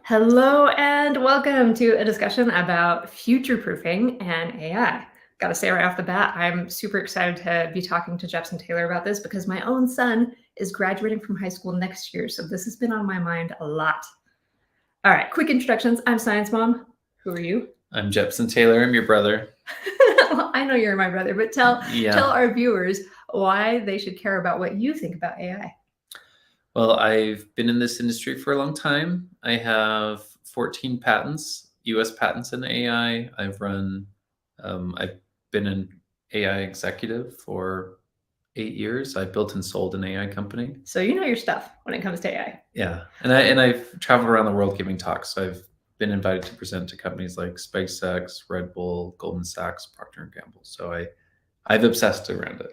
Hello and welcome to a discussion about future-proofing and AI. Got to say right off the bat, I'm super excited to be talking to Jepson Taylor about this because my own son is graduating from high school next year, so this has been on my mind a lot. All right, quick introductions. I'm Science Mom. Who are you? I'm Jepson Taylor. I'm your brother. Well, I know you're my brother, but tell our viewers why they should care about what you think about AI. Well, I've been in this industry for a long time. I have 14 patents, US patents in AI. I've been an AI executive for 8 years. I built and sold an AI company. So you know your stuff when it comes to AI. Yeah. And I've traveled around the world giving talks. So I've been invited to present to companies like SpaceX, Red Bull, Goldman Sachs, Procter & Gamble. So I've obsessed around it.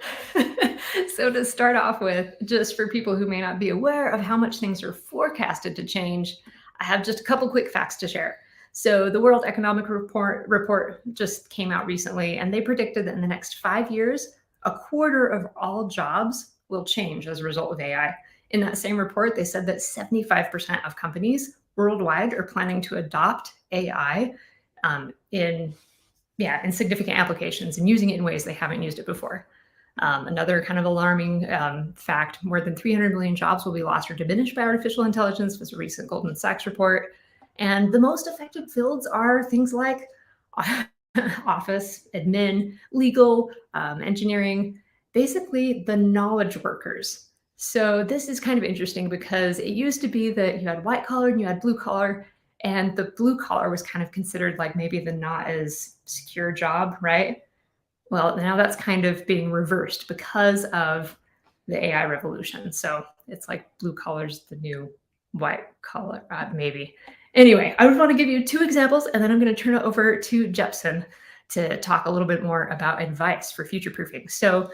So to start off with, just for people who may not be aware of how much things are forecasted to change, I have just a couple quick facts to share. So the World Economic Report just came out recently, and they predicted that in the next 5 years, a quarter of all jobs will change as a result of AI. In that same report, they said that 75% of companies worldwide are planning to adopt AI in significant applications and using it in ways they haven't used it before. Another kind of alarming fact, more than 300 million jobs will be lost or diminished by artificial intelligence, was a recent Goldman Sachs report. And the most affected fields are things like office, admin, legal, engineering, basically the knowledge workers. So this is kind of interesting because it used to be that you had white collar and you had blue collar, and the blue collar was kind of considered like maybe the not as secure job, right? Well, now that's kind of being reversed because of the AI revolution. So it's like blue collar's the new white collar, maybe. Anyway, I would want to give you two examples, and then I'm going to turn it over to Jepson to talk a little bit more about advice for future proofing. So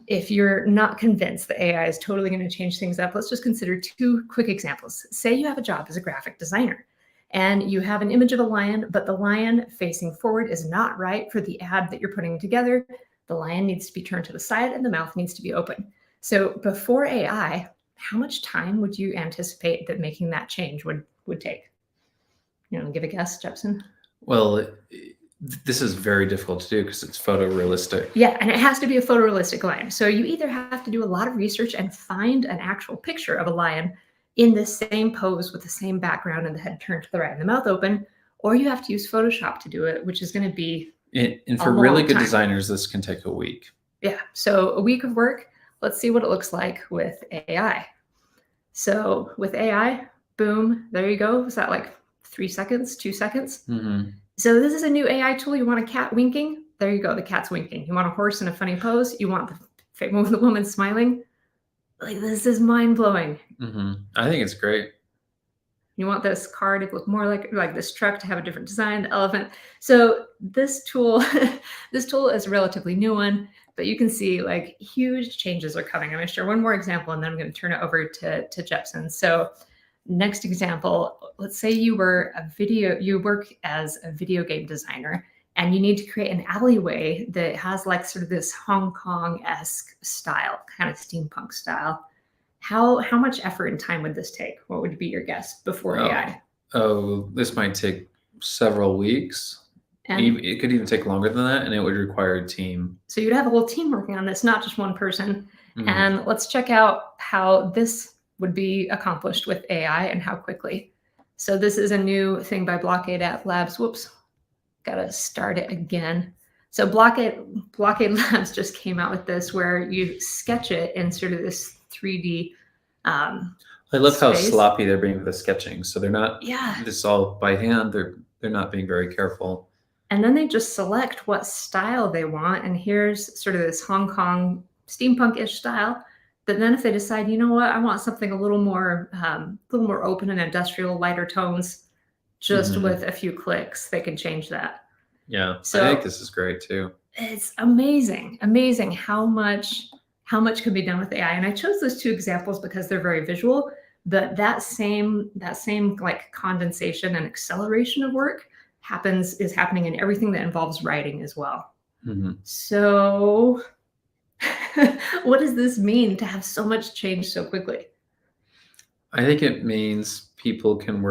if you're not convinced that AI is totally going to change things up, let's just consider two quick examples. Say you have a job as a graphic designer, and you have an image of a lion, but the lion facing forward is not right for the ad that you're putting together. The lion needs to be turned to the side and the mouth needs to be open. So before AI, how much time would you anticipate that making that change would take? You know, give a guess, Jepson. Well, this is very difficult to do because it's photorealistic. Yeah, and it has to be a photorealistic lion. So you either have to do a lot of research and find an actual picture of a lion in the same pose with the same background and the head turned to the right and the mouth open, or you have to use Photoshop to do it, which is going to be and for really good designers, this can take a week. Yeah, so a week of work. Let's see what it looks like with AI. So with AI, boom, there you go. Was that like 3 seconds, 2 seconds? Mm-hmm. So this is a new AI tool. You want a cat winking? There you go, the cat's winking. You want a horse in a funny pose? You want the woman smiling? Like, this is mind-blowing. Mm-hmm. I think it's great. You want this car to look more like this truck, to have a different design, the elephant. So this tool, this tool is a relatively new one, but you can see like huge changes are coming. I'm going to share one more example, and then I'm going to turn it over to Jepson. So next example, let's say you work as a video game designer, and you need to create an alleyway that has like sort of this Hong Kong-esque style, kind of steampunk style. How much effort and time would this take? What would be your guess before AI? Oh, this might take several weeks. And it could even take longer than that, and it would require a team. So you'd have a whole team working on this, not just one person. Mm-hmm. And let's check out how this would be accomplished with AI and how quickly. So this is a new thing by Blockade Labs. Whoops, gotta start it again. So Blockade Labs just came out with this where you sketch it in sort of this 3D I love space. How sloppy they're being with the sketching. So they're not, this is all by hand. They're not being very careful. And then they just select what style they want. And here's sort of this Hong Kong steampunk-ish style. But then if they decide, you know what, I want something a little more open and industrial, lighter tones, just with a few clicks, they can change that. Yeah, so I think this is great too. It's amazing how much can be done with AI. And I chose those two examples because they're very visual, but that same like condensation and acceleration of work is happening in everything that involves writing as well. Mm-hmm. So what does this mean to have so much change so quickly? I think it means people can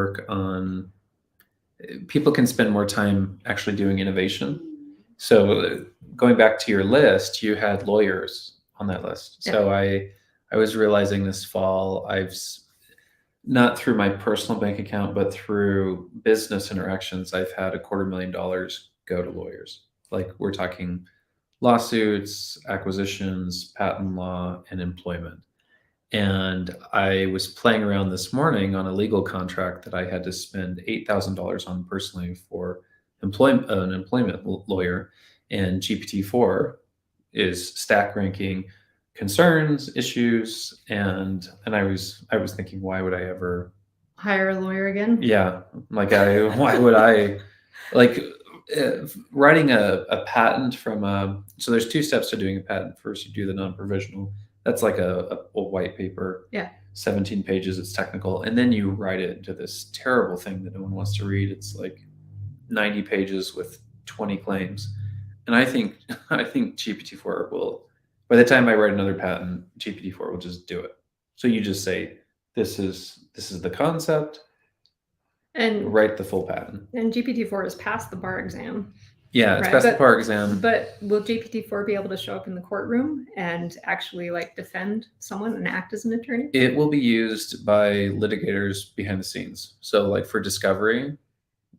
spend more time actually doing innovation. So going back to your list, you had lawyers on that list. Yeah. So I was realizing this fall, not through my personal bank account, but through business interactions, I've had $250,000 go to lawyers. Like we're talking lawsuits, acquisitions, patent law, and employment. And I was playing around this morning on a legal contract that I had to spend $8,000 on personally for an employment lawyer. And GPT-4 is stack ranking concerns, issues, and I was thinking, why would I ever Hire a lawyer again? Yeah, like why would I like writing a patent from so there's two steps to doing a patent. First, you do the non-provisional. That's like a white paper. Yeah. 17 pages. It's technical, and then you write it into this terrible thing that no one wants to read. It's like 90 pages with 20 claims, and I think GPT-4 will. By the time I write another patent, GPT-4 will just do it. So you just say, this is the concept. And Write the full patent. And GPT-4 has passed the bar exam. Yeah, it's passed the bar exam. But will GPT-4 be able to show up in the courtroom and actually like defend someone and act as an attorney? It will be used by litigators behind the scenes. So like for discovery,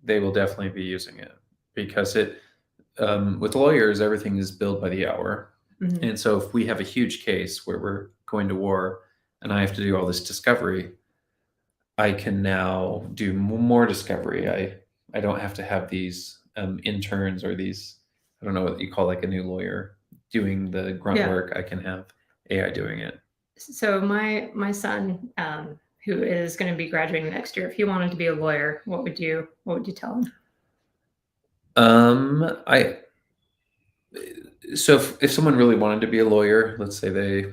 they will definitely be using it because with lawyers, everything is billed by the hour. Mhm. And so if we have a huge case where we're going to war and I have to do all this discovery, I can now do more discovery. I don't have to have these interns or these, I don't know what you call like a new lawyer doing the grunt work. I can have AI doing it. So my son, who is going to be graduating next year, if he wanted to be a lawyer, what would you tell him? So if someone really wanted to be a lawyer, let's say they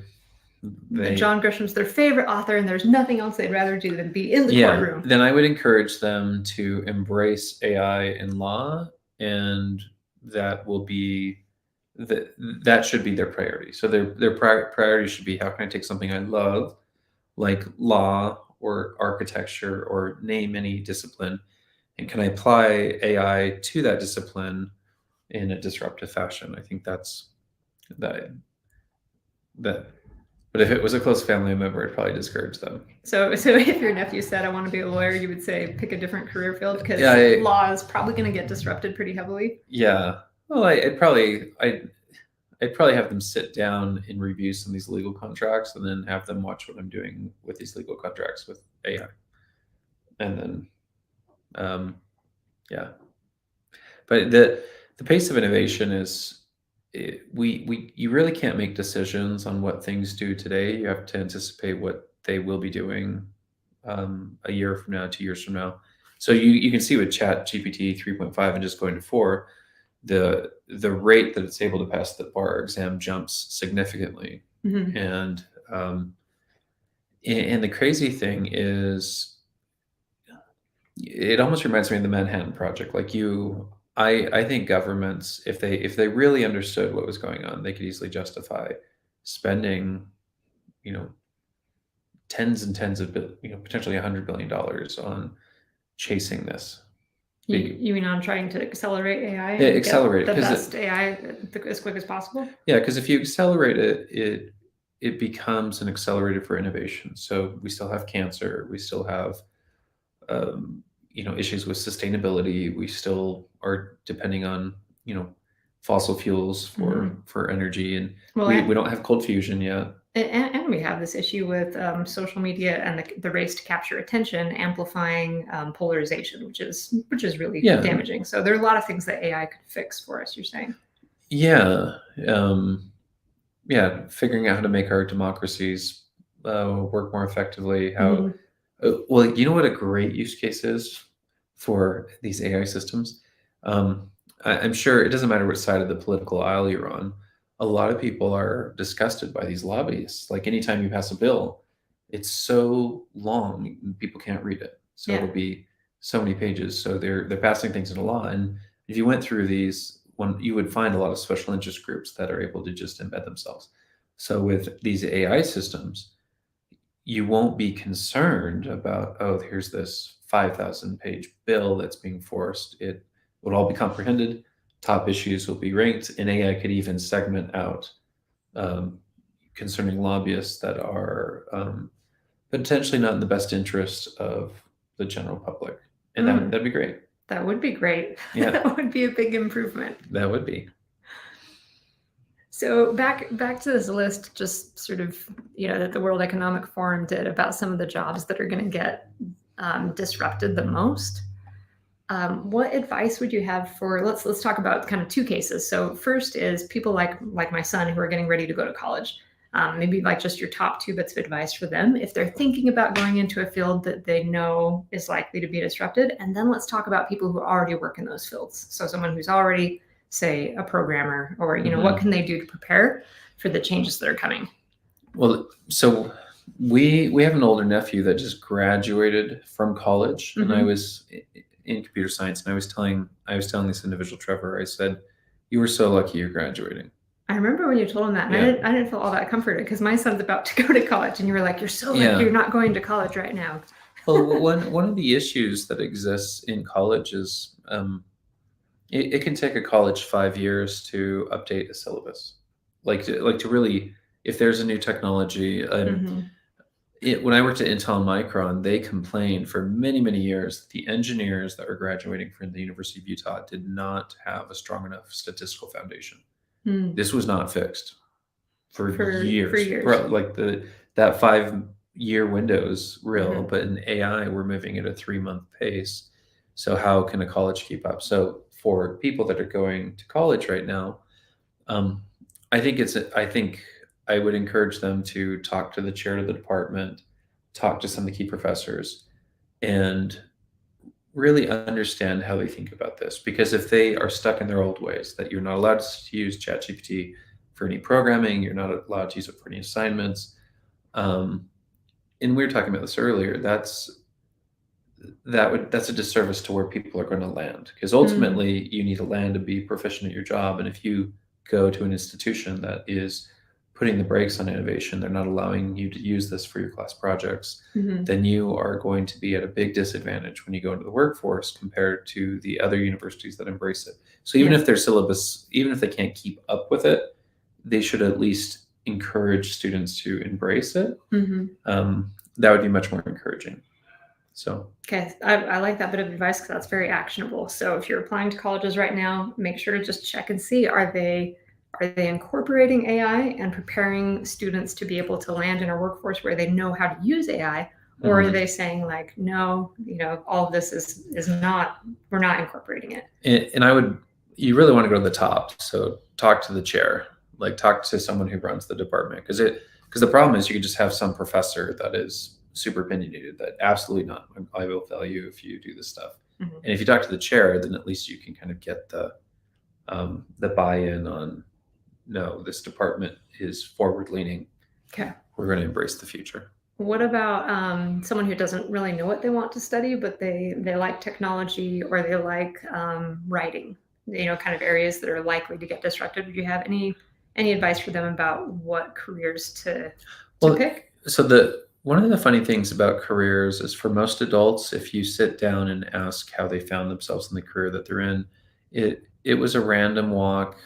John Grisham's their favorite author and there's nothing else they'd rather do than be in the courtroom. Then I would encourage them to embrace AI in law, and that should be their priority. So their priority should be, how can I take something I love, like law or architecture or name any discipline, and can I apply AI to that discipline in a disruptive fashion? I think that's that. But if it was a close family member, I'd probably discourage them. So if your nephew said, I want to be a lawyer, you would say pick a different career field because law is probably going to get disrupted pretty heavily. Yeah. Well, I'd probably have them sit down and review some of these legal contracts and then have them watch what I'm doing with these legal contracts with AI. And then, yeah. But the pace of innovation is, you really can't make decisions on what things do today. You have to anticipate what they will be doing a year from now, 2 years from now. So you can see with ChatGPT 3.5 and just going to 4, the rate that it's able to pass the bar exam jumps significantly. Mm-hmm. And the crazy thing is, it almost reminds me of the Manhattan Project. Like I think governments, if they really understood what was going on, they could easily justify spending, tens and tens of, potentially $100 billion on chasing this. You mean on trying to accelerate AI? Yeah, accelerate the best AI as quick as possible. Yeah, because if you accelerate it becomes an accelerator for innovation. So we still have cancer, we still have issues with sustainability. We still are depending on, fossil fuels for energy, and we don't have cold fusion yet. And we have this issue with social media and the race to capture attention, amplifying polarization, which is really damaging. So there are a lot of things that AI could fix for us, you're saying? Yeah. Figuring out how to make our democracies work more effectively. How well, you know what a great use case is for these AI systems? I'm sure it doesn't matter which side of the political aisle you're on. A lot of people are disgusted by these lobbyists. Like anytime you pass a bill, it's so long, people can't read it. So it'll be so many pages. So they're passing things into law. And if you went through these, you would find a lot of special interest groups that are able to just embed themselves. So with these AI systems, you won't be concerned about, oh, here's this 5,000 page bill that's being forced. It will all be comprehended. Top issues will be ranked, and AI could even segment out um, concerning lobbyists that are potentially not in the best interest of the general public. And that'd be great. That would be great. Yeah. That would be a big improvement. That would be. So back to this list, just sort of, that the World Economic Forum did about some of the jobs that are going to get disrupted the most. What advice would you have for, let's talk about kind of two cases. So first is people like my son who are getting ready to go to college. Maybe like just your top two bits of advice for them if they're thinking about going into a field that they know is likely to be disrupted. And then let's talk about people who already work in those fields. So someone who's already, say, a programmer, or what can they do to prepare for the changes that are coming? Well, so we have an older nephew that just graduated from college, and I was in computer science, and I was telling this individual, Trevor, I said, "You were so lucky you're graduating." I remember when you told him that, and I didn't feel all that comforted because my son's about to go to college, and you were like, "You're so lucky you're not going to college right now." Well, one of the issues that exists in college is it can take a college 5 years to update a syllabus, like to really, if there's a new technology. When I worked at Intel and Micron, they complained for many, many years that the engineers that were graduating from the University of Utah did not have a strong enough statistical foundation. This was not fixed for years. For years. Like that 5-year window is real, but in AI, we're moving at a 3-month pace. So how can a college keep up? So for people that are going to college right now, I think I would encourage them to talk to the chair of the department, talk to some of the key professors, and really understand how they think about this. Because if they are stuck in their old ways, that you're not allowed to use ChatGPT for any programming, you're not allowed to use it for any assignments. And we were talking about this earlier. That's a disservice to where people are going to land. Because ultimately, you need to land to be proficient at your job. And if you go to an institution that is putting the brakes on innovation, they're not allowing you to use this for your class projects, then you are going to be at a big disadvantage when you go into the workforce compared to the other universities that embrace it. So even if their syllabus, even if they can't keep up with it, they should at least encourage students to embrace it. That would be much more encouraging. So okay, I like that bit of advice because that's very actionable. So if you're applying to colleges right now, make sure to just check and see, are they incorporating AI and preparing students to be able to land in a workforce where they know how to use AI? Or are they saying like, no, all of this is not, we're not incorporating it? And you really want to go to the top. So talk to the chair, like talk to someone who runs the department. Because the problem is you could just have some professor that is super opinionated that absolutely not, I will fail you if you do this stuff. And if you talk to the chair, then at least you can kind of get the buy-in on, no, this department is forward-leaning. Okay. We're going to embrace the future. What about someone who doesn't really know what they want to study, but they like technology or they like writing, kind of areas that are likely to get disrupted? Would you have any advice for them about what careers to pick? So one of the funny things about careers is, for most adults, if you sit down and ask how they found themselves in the career that they're in, it was a random walk.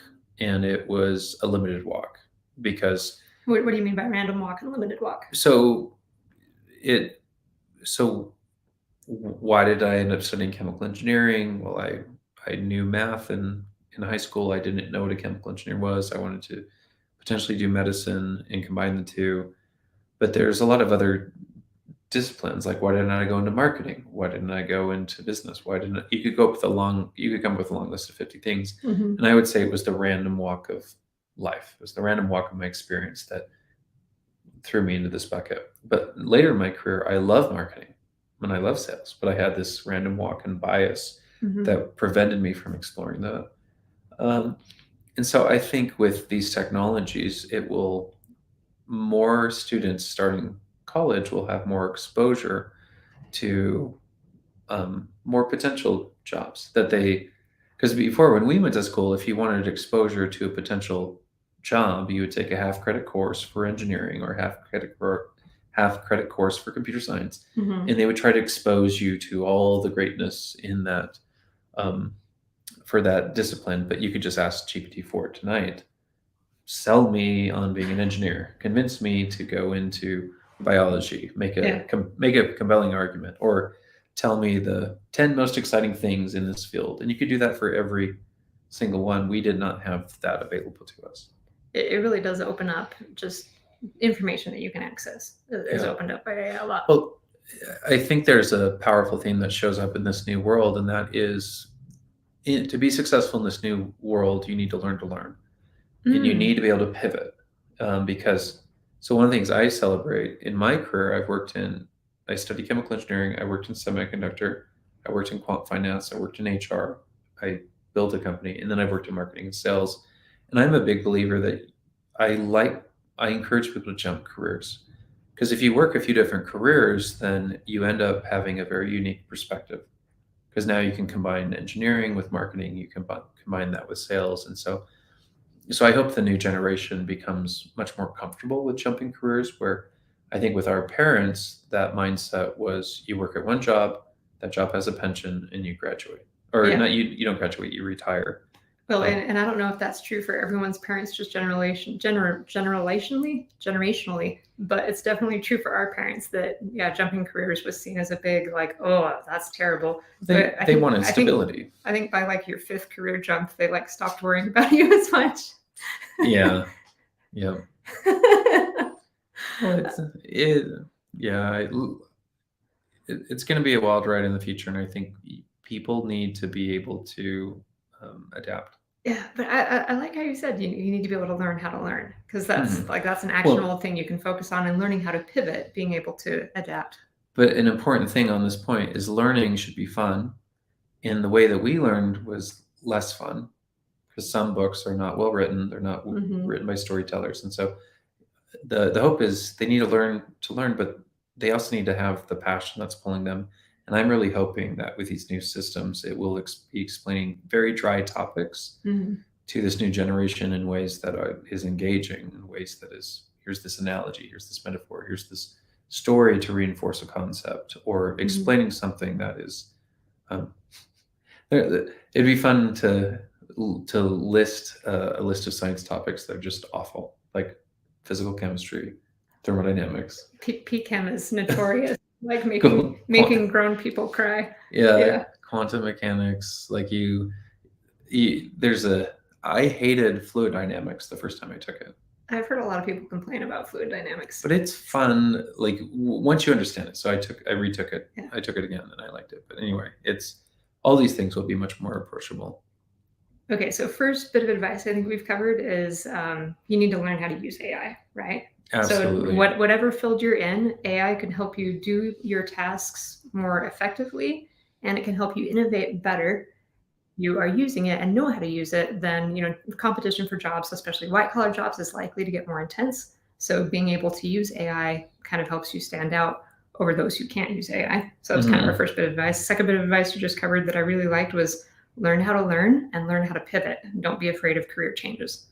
And it was a limited walk. Because what do you mean by random walk and limited walk? So why did I end up studying chemical engineering? Well, I knew math in high school. I didn't know what a chemical engineer was. I wanted to potentially do medicine and combine the two. But there's a lot of other disciplines. Like, why didn't I go into marketing? Why didn't I go into business? You could come up with a long list of 50 things. And I would say it was the random walk of life. It was the random walk of my experience that threw me into this bucket. But later in my career, I love marketing and I love sales, but I had this random walk and bias that prevented me from exploring that. And so I think with these technologies, more students starting college will have more exposure to more potential jobs because before, when we went to school, if you wanted exposure to a potential job, you would take a half credit course for engineering or half credit half credit course for computer science, Mhm. and they would try to expose you to all the greatness in that um, for that discipline. But you could just ask GPT-4 tonight, sell me on being an engineer, convince me to go into biology, make Yeah. make a compelling argument, or tell me the 10 most exciting things in this field. And you could do that for every single one. We did not have that available to us. It really does open up just information that you can access is Yeah. opened up by AI a lot. Well, I think there's a powerful theme that shows up in this new world, and that is to be successful in this new world, you need to learn, and you need to be able to pivot. Because, so one of the things I celebrate in my career, I studied chemical engineering, I worked in semiconductor, I worked in quant finance, I worked in HR, I built a company, and then I worked in marketing and sales. And I'm a big believer that I encourage people to jump careers. Because if you work a few different careers, then you end up having a very unique perspective. Because now you can combine engineering with marketing, you can combine that with sales. And so I hope the new generation becomes much more comfortable with jumping careers, where I think with our parents, that mindset was you work at one job, that job has a pension, and you graduate. Or Yeah. not, you don't graduate, you retire. Well, and I don't know if that's true for everyone's parents, just generationally, but it's definitely true for our parents that, yeah, jumping careers was seen as a big, like, oh, that's terrible. But They wanted stability. I think by like your fifth career jump, they like stopped worrying about you as much. Yeah. Yeah. Well, it's going to be a wild ride in the future, and I think people need to be able to adapt. Yeah, but I like how you said you need to be able to learn how to learn, because that's Mhm. that's an Well, actionable thing you can focus on, and learning how to pivot, being able to adapt. but an important thing on this point is learning should be fun. And the way that we learned was less fun, because some books are not well written. They're not Hmm. written by storytellers. And so the hope is they need to learn, but they also need to have the passion that's pulling them. And I'm really hoping that with these new systems, it will be explaining very dry topics Hmm. to this new generation in ways that is engaging, in ways that is, here's this analogy, here's this metaphor, here's this story to reinforce a concept, or Hmm. explaining something that is um, it'd be fun to list a list of science topics that are just awful, like physical chemistry, thermodynamics. PChem is notorious, like Cool. making grown people cry. Yeah, Yeah. quantum mechanics. Like there's I hated fluid dynamics the first time I took it, I've heard a lot of people complain about fluid dynamics. but it's fun. Like once you understand it. So I retook it. Yeah. I took it again and I liked it. But anyway, it's all these things will be much more approachable. Okay, so first bit of advice I think we've covered is you need to learn how to use AI, right? Absolutely. So whatever field you're in, AI can help you do your tasks more effectively, and it can help you innovate better. You are using it and know how to use it, then competition for jobs, especially white collar jobs, is likely to get more intense. So being able to use AI kind of helps you stand out over those who can't use AI. So that's kind of our first bit of advice. Second bit of advice you just covered that I really liked was learn how to learn and learn how to pivot. Don't be afraid of career changes.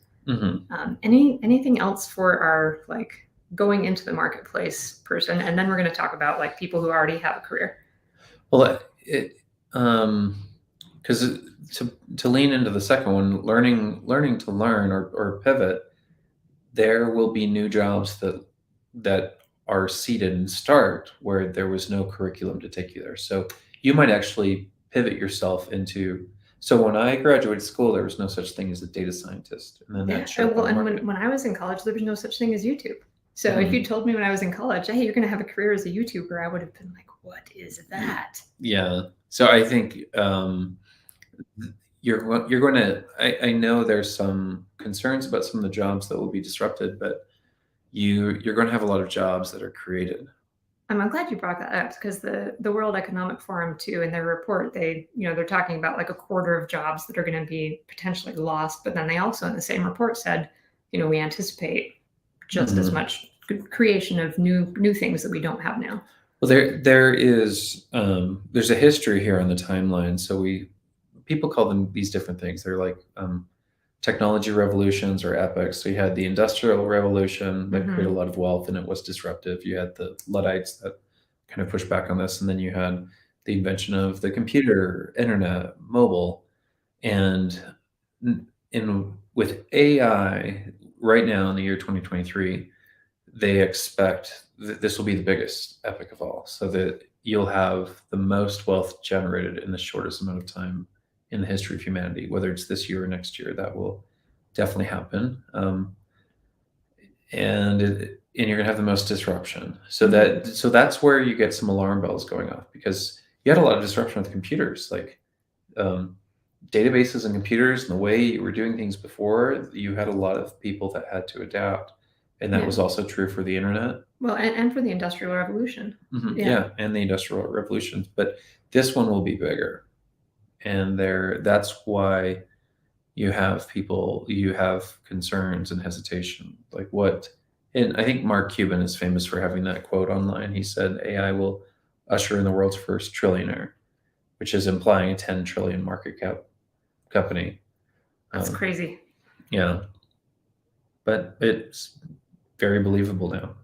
Anything else for our like going into the marketplace person? And then we're going to talk about like people who already have a career. Well, because to lean into the second one, learning to learn or pivot, there will be new jobs that are seated and start where there was no curriculum to take you there. So you might actually pivot yourself into. So when I graduated school, there was no such thing as a data scientist, and then that showed Well, up and on marketing. when I was in college, there was no such thing as YouTube. So if you told me when I was in college, hey, you're going to have a career as a YouTuber, I would have been like, what is that? Yeah. So I think you're going to. I know there's some concerns about some of the jobs that will be disrupted, but you're going to have a lot of jobs that are created. I'm glad you brought that up, because the World Economic Forum too, in their report, they're talking about like a quarter of jobs that are going to be potentially lost. But then they also in the same report said, we anticipate just as much creation of new things that we don't have now. Well, there is there's a history here on the timeline. So people call them these different things. They're like technology revolutions or epochs. So you had the Industrial Revolution that created a Mhm. lot of wealth and it was disruptive. You had the Luddites that kind of pushed back on this, and then you had the invention of the computer, internet, mobile, and in with AI right now in the year 2023, they expect that this will be the biggest epic of all, so that you'll have the most wealth generated in the shortest amount of time in the history of humanity. Whether it's this year or next year, that will definitely happen. And you're gonna have the most disruption. So that's where you get some alarm bells going off, because you had a lot of disruption with computers, like um, databases and computers and the way you were doing things before. You had a lot of people that had to adapt, and that Yeah. was also true for the internet. Well, and for the Industrial Revolution. Yeah. Yeah, and the Industrial Revolution. But this one will be bigger, and that's why you have concerns and hesitation. Like what? And I think Mark Cuban is famous for having that quote online. He said, "AI will usher in the world's first trillionaire," which is implying a 10 trillion market cap company. That's Um, crazy. yeah, but it's very believable now.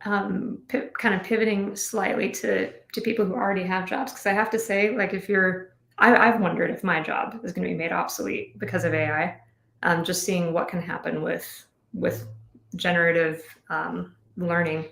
Kind of pivoting slightly to people who already have jobs, because I have to say, like, I've wondered if my job is going to be made obsolete because of AI. Just seeing what can happen with generative learning.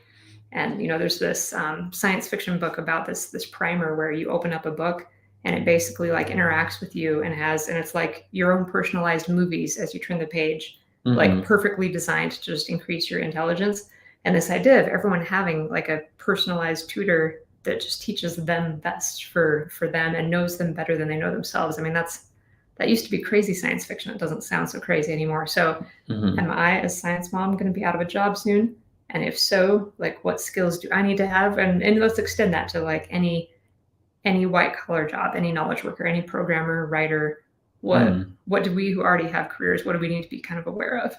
And there's this science fiction book about this primer where you open up a book and it basically like interacts with you and it's like your own personalized movies as you turn the page, like Mhm. perfectly designed to just increase your intelligence. And this idea of everyone having like a personalized tutor that just teaches them best for them and knows them better than they know themselves. I mean, that used to be crazy science fiction. It doesn't sound so crazy anymore. So am Mhm. I, as science mom, going to be out of a job soon? And if so, like, what skills do I need to have? And let's extend that to like any white collar job, any knowledge worker, any programmer, writer. What Mm. what do we who already have careers? What do we need to be kind of aware of?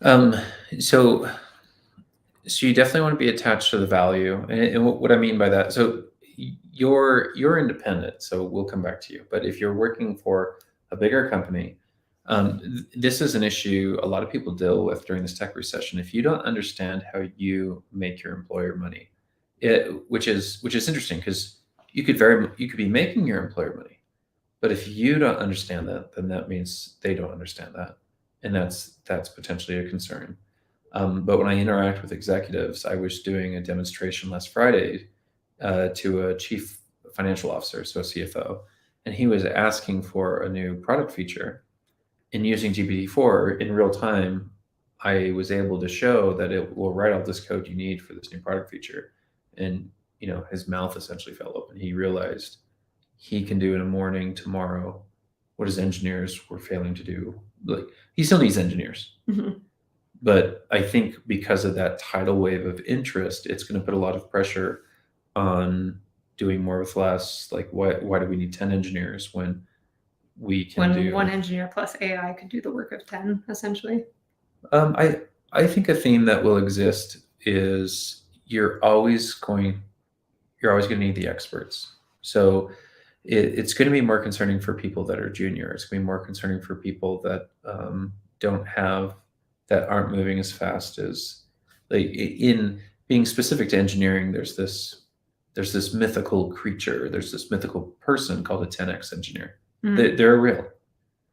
Um, so so you definitely want to be attached to the value, and what I mean by that. So you're independent. So we'll come back to you. But if you're working for a bigger company, this is an issue a lot of people deal with during this tech recession. If you don't understand how you make your employer money, which is interesting, because you could be making your employer money, but if you don't understand that, then that means they don't understand that, and that's potentially a concern. But when I interact with executives, I was doing a demonstration last Friday to a chief financial officer, so a CFO, and he was asking for a new product feature. And using GPT-4 in real time, I was able to show that it will write all this code you need for this new product feature. And his mouth essentially fell open. He realized he can do in a morning tomorrow what his engineers were failing to do. Like, he still needs engineers, Mhm. but I think because of that tidal wave of interest, it's going to put a lot of pressure on doing more with less. Like, why do we need 10 engineers when we can When one do? engineer plus AI could do the work of 10, essentially. um, I I think a theme that will exist is you're always going to need the experts. So it's going to be more concerning for people that are junior. It's going to be more concerning for people that don't have that aren't moving as fast as, like, in being specific to engineering. There's this mythical creature. There's this mythical person called a 10x engineer. Mm. They're real.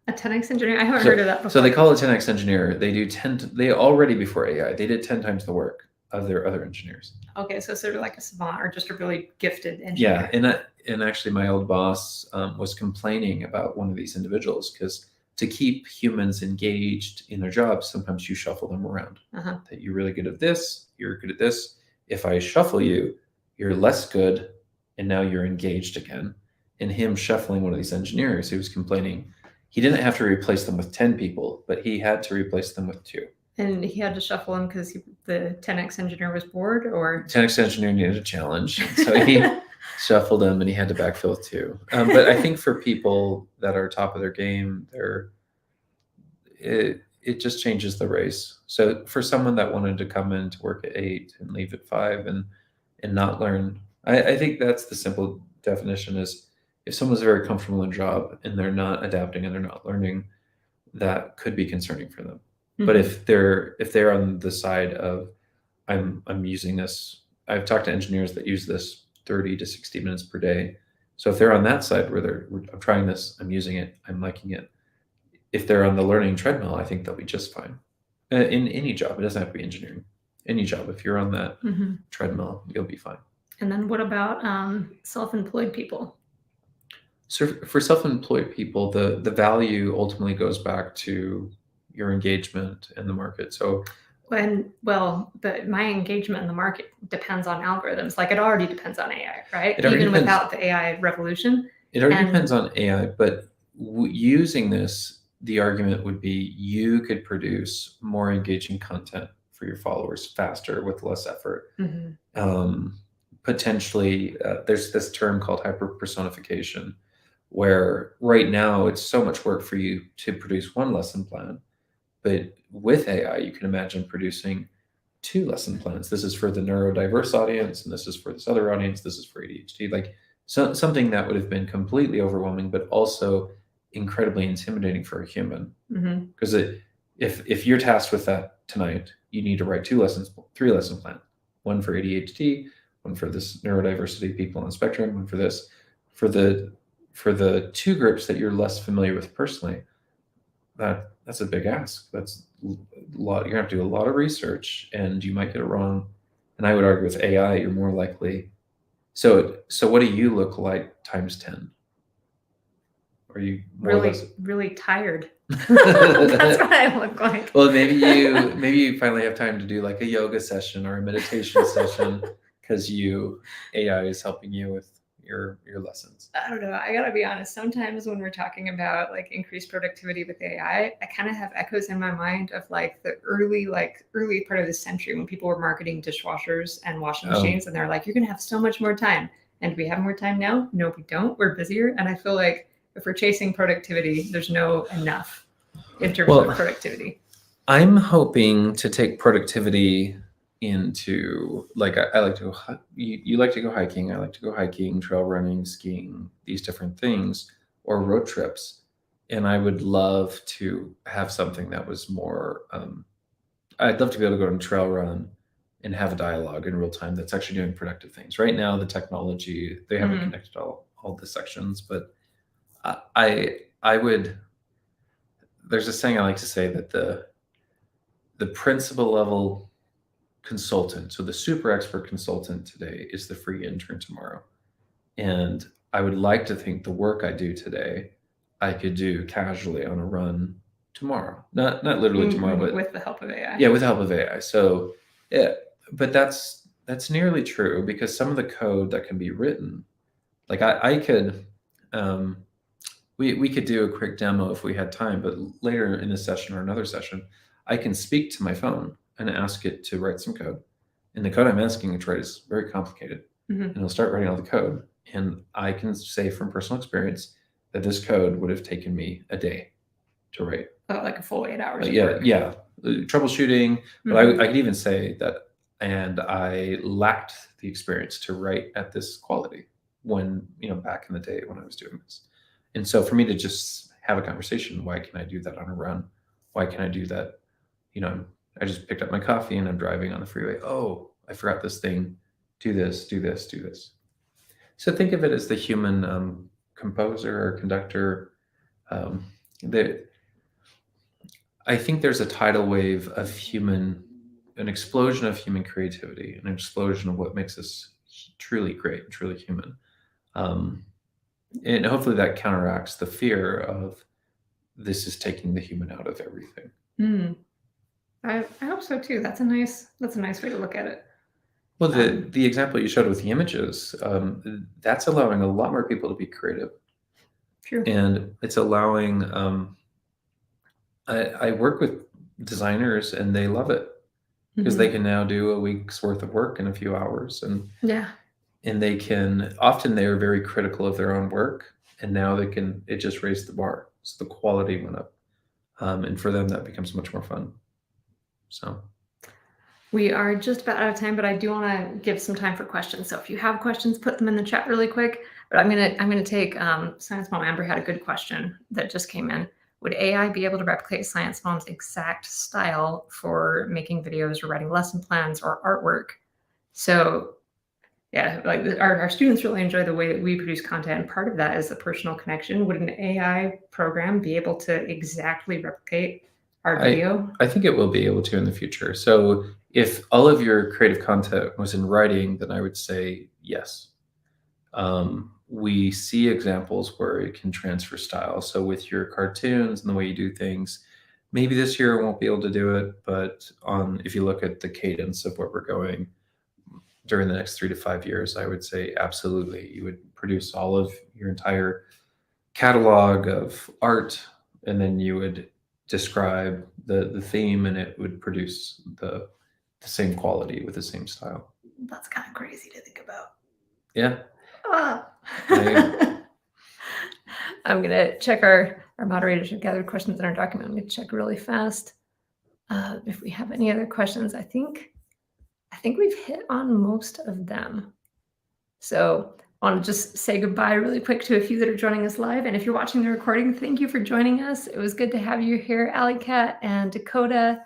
A 10x engineer? I haven't So heard of that so before. they call it 10x engineer. They do 10. They already, before AI, they did 10 times the work of their other engineers. Okay, so sort of like a savant or just a really gifted Yeah, engineer. and actually, my old boss was complaining about one of these individuals, because to keep humans engaged in their jobs, sometimes you shuffle them around. Uh-huh. That you're really good at this, you're good at this. If I shuffle you, you're less good, and now you're engaged again. And him shuffling one of these engineers, he was complaining he didn't have to replace them with 10 people, but he had to replace them with 2. And he had to shuffle him because the 10x engineer was bored, or 10x engineer needed a challenge, so he shuffled him, and he had to backfill with 2. But I think for people that are top of their game, it just changes the race. So for someone that wanted to come in to work at 8 and leave at 5 and not learn, I think that's the simple definition: is if someone's very comfortable in a job and they're not adapting and they're not learning, that could be concerning for them. But if they're on the side of I'm using this, I've talked to engineers that use this 30 to 60 minutes per day. So if they're on that side where I'm trying this, I'm using it, I'm liking it. If they're on the learning treadmill, I think they'll be just fine. In any job, it doesn't have to be engineering. Any job, if you're on that treadmill, you'll be fine. And then what about self-employed people? So for self-employed people, the value ultimately goes back to your engagement in the market. So But my engagement in the market depends on algorithms. Like it already depends on AI, right? It already Even depends. without the AI revolution. It already And- depends on AI, but using this, the argument would be you could produce more engaging content for your followers faster with less effort. Potentially, there's this term called hyper-personification, where right now it's so much work for you to produce one lesson plan, but with AI, you can imagine producing 2 lesson plans. This is for the neurodiverse audience, and this is for this other audience. This is for ADHD. Like something that would have been completely overwhelming, but also incredibly intimidating for a human. Because if you're tasked with that tonight, you need to write 3 lesson plans: one for ADHD, one for this neurodiversity people on the spectrum, one for this. For the 2 groups that you're less familiar with personally, that's a big ask. That's a lot. You're gonna have to do a lot of research, and you might get it wrong. And I would argue with AI, you're more likely. So what do you look like times 10? Are you more or less... really tired? That's what I look like. Well, maybe you finally have time to do like a yoga session or a meditation session because AI is helping you with your lessons. I don't know. I gotta be honest. Sometimes when we're talking about like increased productivity with AI, I kind of have echoes in my mind of like the early part of the century when people were marketing dishwashers and washing machines, and they're like, "You're gonna have so much more time." And we have more time now? No, we don't. We're busier. And I feel like if we're chasing productivity, there's no enough in terms of productivity. I'm hoping to take productivity into, like, I like to go, you like to go hiking. I like to go hiking, trail running, skiing, these different things, or road trips. And I would love to have something that was more, I'd love to be able to go on a trail run and have a dialogue in real time that's actually doing productive things. Right now, the technology, they haven't connected all the sections, but I would, there's a saying I like to say that the principal level consultant, so the super expert consultant today is the free intern tomorrow. And I would like to think the work I do today, I could do casually on a run tomorrow. Not literally tomorrow, but with the help of AI. Yeah, with the help of AI. So yeah, but that's nearly true, because some of the code that can be written, like I could, we could do a quick demo if we had time, but later in this session or another session, I can speak to my phone and ask it to write some code. And the code I'm asking it to write is very complicated. And it'll start writing all the code. And I can say from personal experience that this code would have taken me a day to write. Oh, like a full 8 hours. Yeah. Troubleshooting. But I could even say that, and I lacked the experience to write at this quality when, back in the day when I was doing this. And so for me to just have a conversation, why can I do that on a run? Why can I do that? I just picked up my coffee and I'm driving on the freeway. Oh, I forgot this thing. Do this, do this, do this. So think of it as the human composer or conductor. I think there's a tidal wave of an explosion of human creativity, an explosion of what makes us truly great, truly human. And hopefully that counteracts the fear of this is taking the human out of everything. I hope so too. That's a nice way to look at it. Well, the example you showed with the images, that's allowing a lot more people to be creative. True. And it's allowing, I work with designers and they love it because they can now do a week's worth of work in a few hours. And they can, often they are very critical of their own work, and now it just raised the bar. So the quality went up. And for them, that becomes much more fun. So We are just about out of time, but I do want to give some time for questions. So if you have questions, put them in the chat really quick. But I'm gonna take Science Mom Amber had a good question that just came in. Would AI be able to replicate Science Mom's exact style for making videos or writing lesson plans or artwork? So yeah, like our students really enjoy the way that we produce content, and part of that is the personal connection. Would an AI program be able to exactly replicate our video? I think it will be able to in the future. So if all of your creative content was in writing, then I would say yes. We see examples where it can transfer style. So with your cartoons and the way you do things, maybe this year it won't be able to do it, but if you look at the cadence of where we're going during the next 3 to 5 years, I would say absolutely. You would produce all of your entire catalog of art, and then you would describe the theme, and it would produce the same quality with the same style. That's kind of crazy to think about. Yeah. Ah. I- I'm gonna check our moderators have gathered questions in our document. I'm gonna check really fast if we have any other questions. I think we've hit on most of them. So I want to just say goodbye really quick to a few that are joining us live. And if you're watching the recording, thank you for joining us. It was good to have you here, Alley Cat and Dakota.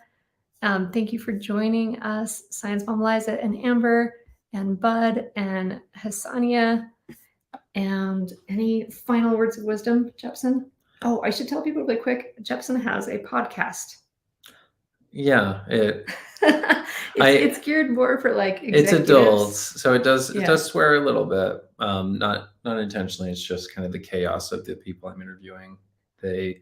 Thank you for joining us, Science Mom Liza and Amber and Bud and Hassania. And any final words of wisdom, Jepson? Oh, I should tell people really quick. Jepson has a podcast. Yeah, it's geared more for like it's executives. adults, so it does Yeah. swear a little bit. Not intentionally. It's just kind of the chaos of the people I'm interviewing. But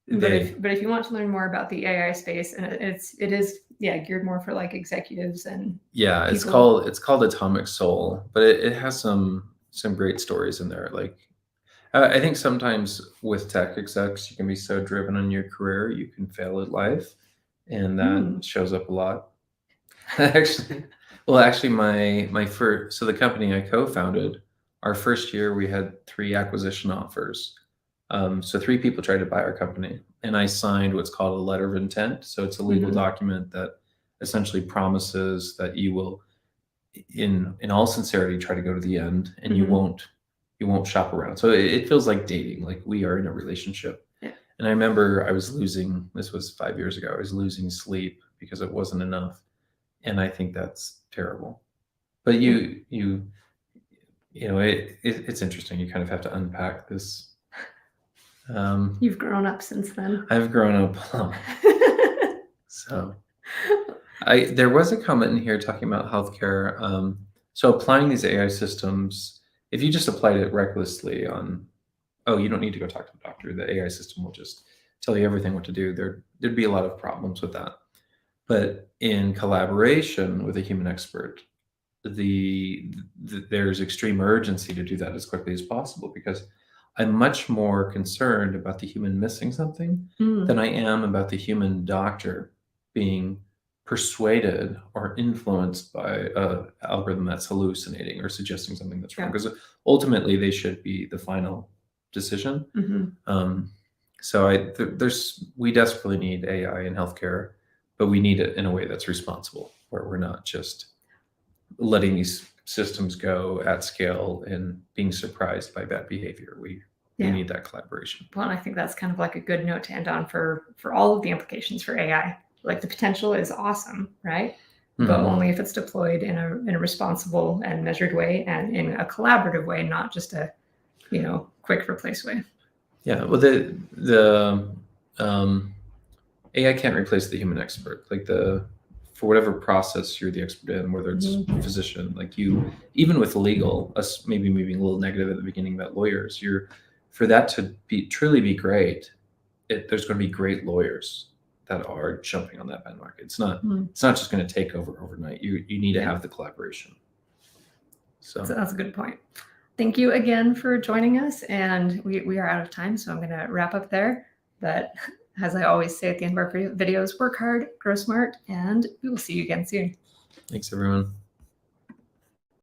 if you want to learn more about the AI space, and it is geared more for like executives and yeah, it's called Atomic Soul, but it has some great stories in there. Like I think sometimes with tech execs, you can be so driven in your career, you can fail at life, and that shows up a lot. Actually, my first, so the company I co-founded, our first year we had 3 acquisition offers. So 3 people tried to buy our company, and I signed what's called a letter of intent. So it's a legal document that essentially promises that you will, in all sincerity, try to go to the end, and you won't shop around. So it feels like dating, like we are in a relationship. Yeah. And I remember I was losing, this was 5 years ago, I was losing sleep because it wasn't enough. And I think that's terrible. But it's interesting. You kind of have to unpack this. You've grown up since then. I've grown up. So there was a comment in here talking about healthcare. So applying these AI systems, if you just applied it recklessly you don't need to go talk to the doctor. The AI system will just tell you everything what to do. There'd be a lot of problems with that. But in collaboration with a human expert, there's extreme urgency to do that as quickly as possible, because I'm much more concerned about the human missing something than I am about the human doctor being persuaded or influenced by an algorithm that's hallucinating or suggesting something that's wrong. Because ultimately, they should be the final decision. So we desperately need AI in healthcare, but we need it in a way that's responsible, where we're not just letting these systems go at scale and being surprised by bad behavior. We need that collaboration. Well, and I think that's kind of like a good note to end on for all of the implications for AI. Like the potential is awesome, right? But only if it's deployed in a responsible and measured way, and in a collaborative way, not just a quick replace way. Yeah. Well, the AI can't replace the human expert. Like for whatever process you're the expert in, whether it's physician, like you, even with legal, us maybe moving a little negative at the beginning about lawyers, for that to truly be great, there's going to be great lawyers that are jumping on that bandwagon. It's not just going to take over overnight. You need to have the collaboration. So that's a good point. Thank you again for joining us, and we are out of time, so I'm going to wrap up there. But as I always say at the end of our videos, work hard, grow smart, and we will see you again soon. Thanks, everyone.